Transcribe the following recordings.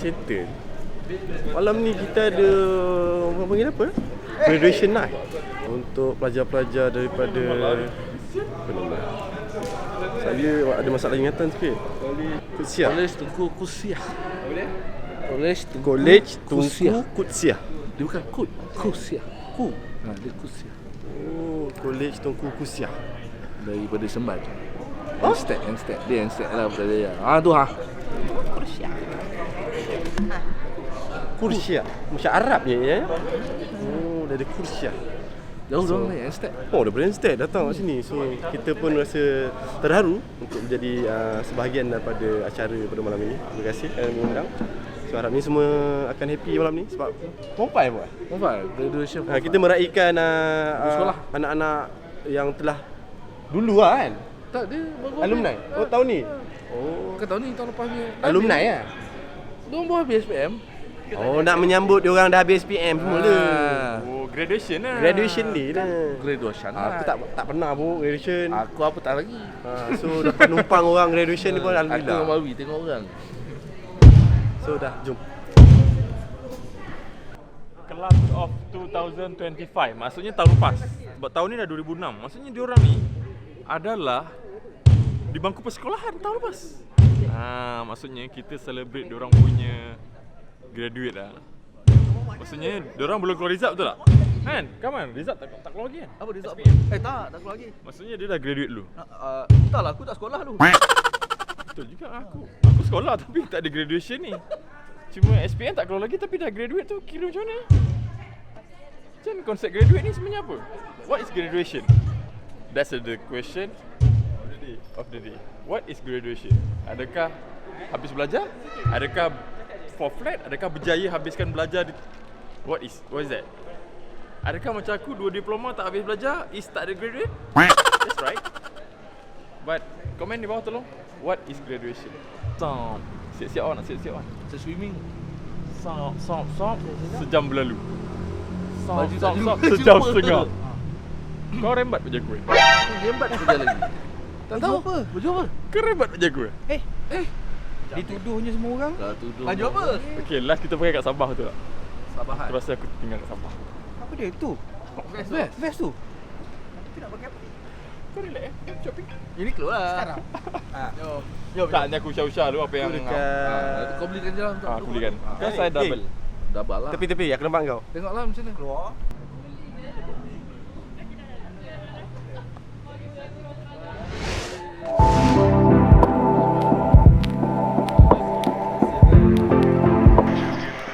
Settle. Malam ni kita ada orang panggil apa? Graduation night untuk pelajar-pelajar daripada saya ada masalah ingatan sikit. Kolej Tunku Kusiah. Kolej Tunku Kusiah. Dia bukan Kusiah. Dia Kusiah. Oh, Kolej Tunku Kusiah. Daripada Sembat. Instead dia lah pada dia. Tu Kursia. Macam Arab je ya. Oh, dari Kursia. Jauh dong ni Instead. Oh, daripada Instead datang kat sini. So, kita pun rasa terharu untuk menjadi sebahagian daripada acara pada malam ini. Terima kasih kerana mengundang. So, harap ni semua akan happy malam ni sebab Pompai buat. Graduation. Kita meraihkan sekolah anak-anak yang telah dulu kan. Tak, dia baru alumni. Oh, tahun ni. Oh, ke tahun ni, tahun lepas ni. Alumni ya. Diorang baru habis SPM. Oh, nak menyambut diorang dah habis SPM semua le. Oh, graduation lah. Graduation day lah. Graduation Aku tak pernah pun graduation. Aku apa tak lagi. So dapat numpang orang graduation ni pun Aku alhamdulillah. dengan Mawi tengok orang. So dah, jom. Class of 2025. Maksudnya tahun lepas. Sebab tahun ni dah 2006. Maksudnya diorang ni adalah di bangku persekolahan tahun lepas. Maksudnya kita celebrate diorang punya graduate lah. Maksudnya diorang belum keluar result betul tak? Kan? Come on, result tak keluar lagi kan? Apa result apa? Tak keluar lagi. Maksudnya dia dah graduate dulu. Entahlah, aku tak sekolah dulu. Betul juga aku sekolah tapi tak ada graduation ni. Cuma SPM tak keluar lagi tapi dah graduate tu kira macam mana? Macam konsep graduate ni sebenarnya apa? What is graduation? That's the question of the day. What is graduation? Adakah habis belajar? Adakah for flat? Adakah berjaya habiskan belajar? What is that? Adakah macam aku 2 diploma tak habis belajar is tak ada graduate? That's right. But komen di bawah tolong. What is graduation? Siap-siap on, siap-siap on. Macam swimming. Sop. Sejam berlalu. Sop. Baju Sejam lupa. setengah. Kau rembat baju aku. Rembat kerja lagi. Tak tahu apa? Baju apa? Kau rembat baju aku. Dituduhnya semua orang. Dah tuduh. Baju apa? Okay, last kita pakai kat Sabah tu tak? Sabahan. Aku rasa aku tinggal kat Sabah. Apa dia tu? Vest tu. Tapi nak pakai apa? Kau relax shopping. Ini keluar lah. Sekarang. Jom. Tak, ni aku usah-usah dulu apa yang Kau belikan je lah. aku belikan. Kan saya double. Double lah. Tepi-tepi aku nampak kau. Tengoklah macam mana. Keluar.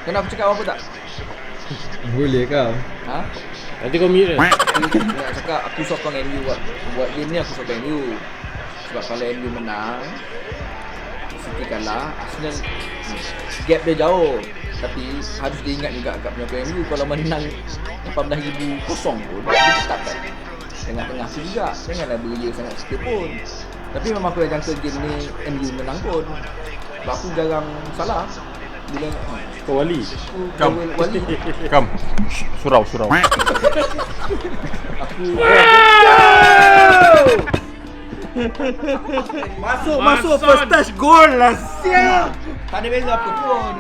Kau nak aku cakap apa tak? Boleh kau. Ha? Nanti kau mute. Aku nak cakap aku sokong MU buat game ni aku sokong MU. Sebab kalau MU menang, City kalah, Arsenal gap dia jauh. Tapi harus diingat juga kat penyokong MU kalau menang 18,000 kosong pun dia tetap kat tengah-tengah tu juga. Janganlah beria sangat sikit pun. Tapi memang aku dah jangka game ni MU menang pun. Sebab aku jarang salah. Bila Kau wali. Wali. Come. Surau. Aku Masuk first touch goal lah. tak ada beza apa pun.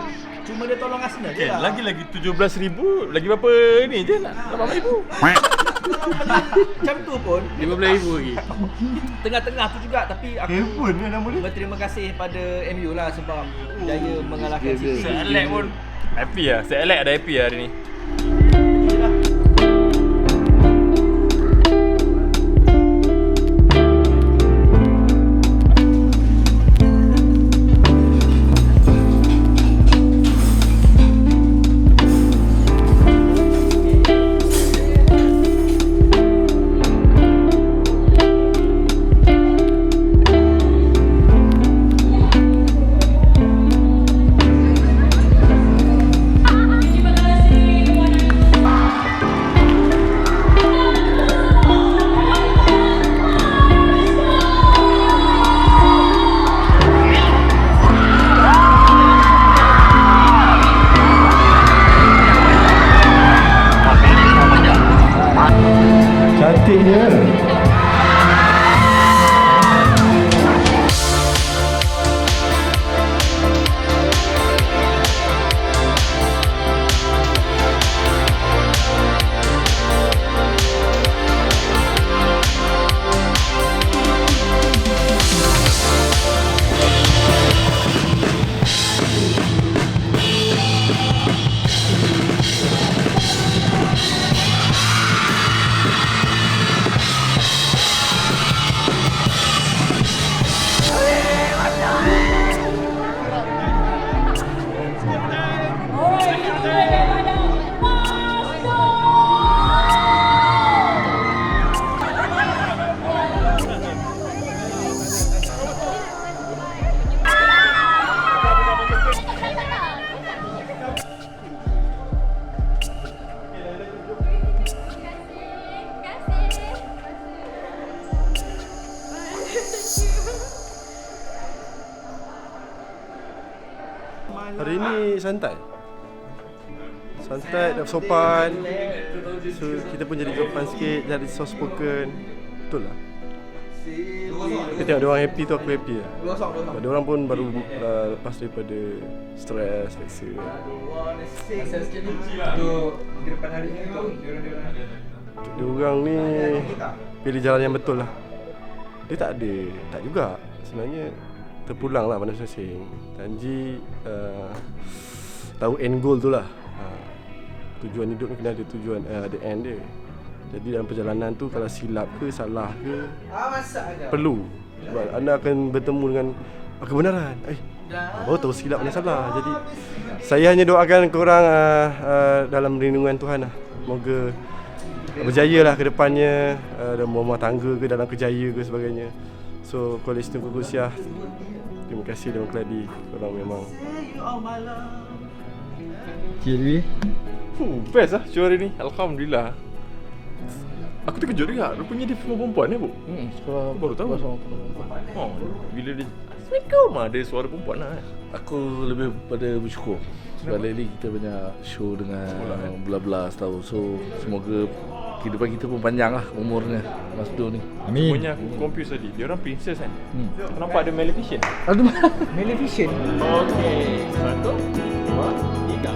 Cuma Cuma dia tolong Arsenal je lah. Lagi 17,000, lagi berapa ni je nak 8,000. Macam tu pun 15,000 lagi. tengah-tengah tu juga, tapi aku Heaven ni nama dia. berterima kasih pada MU lah sebab jaya mengalahkan City. Saya Alex pun happy lah. Saya Alex ada happy lah hari ni. Cantiknya. Hari ni santai. Santai dan sopan. So kita pun jadi sopan sikit, jadi soft spoken. Betul lah. Kita tengok diorang happy tu, aku happy lah. Diorang pun baru lepas daripada stres, leksa. Diorang ni pilih jalan yang betul lah. Dia tak juga. Sebenarnya terpulang lah masing-masing. Tanji tahu end goal tu lah. Tujuan hidup ni kena ada tujuan, ada end dia. Jadi dalam perjalanan tu kalau silap ke, salah ke, perlu. Sebab anda akan bertemu dengan kebenaran. Baru tahu silap dan salah. Jadi saya hanya doakan korang dalam lindungan Tuhan lah. Semoga berjaya lah ke depannya, dalam rumah tangga ke, dalam kerjaya ke sebagainya. So Kolej Tunku Kusiah, terima kasih Dewan Keladi. Korang memang Cik Best lah show hari ni. Alhamdulillah. Aku terkejut juga. Rupanya dia semua perempuan bu. Sekolah Baru tahu. Oh, bila dia Assalamualaikum ada suara perempuan lah. Aku lebih pada bersyukur sebab lately kita banyak show dengan bla-bla tahu. So semoga kehidupan kita pun panjang lah umurnya Mas Do ni. Amin. Semuanya aku confuse tadi. Dia orang princess kan? Aku nampak ada Maleficent. Aduh. Maleficent. Okey. 1, 2, 3.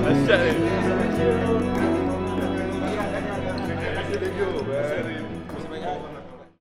Asyik ni.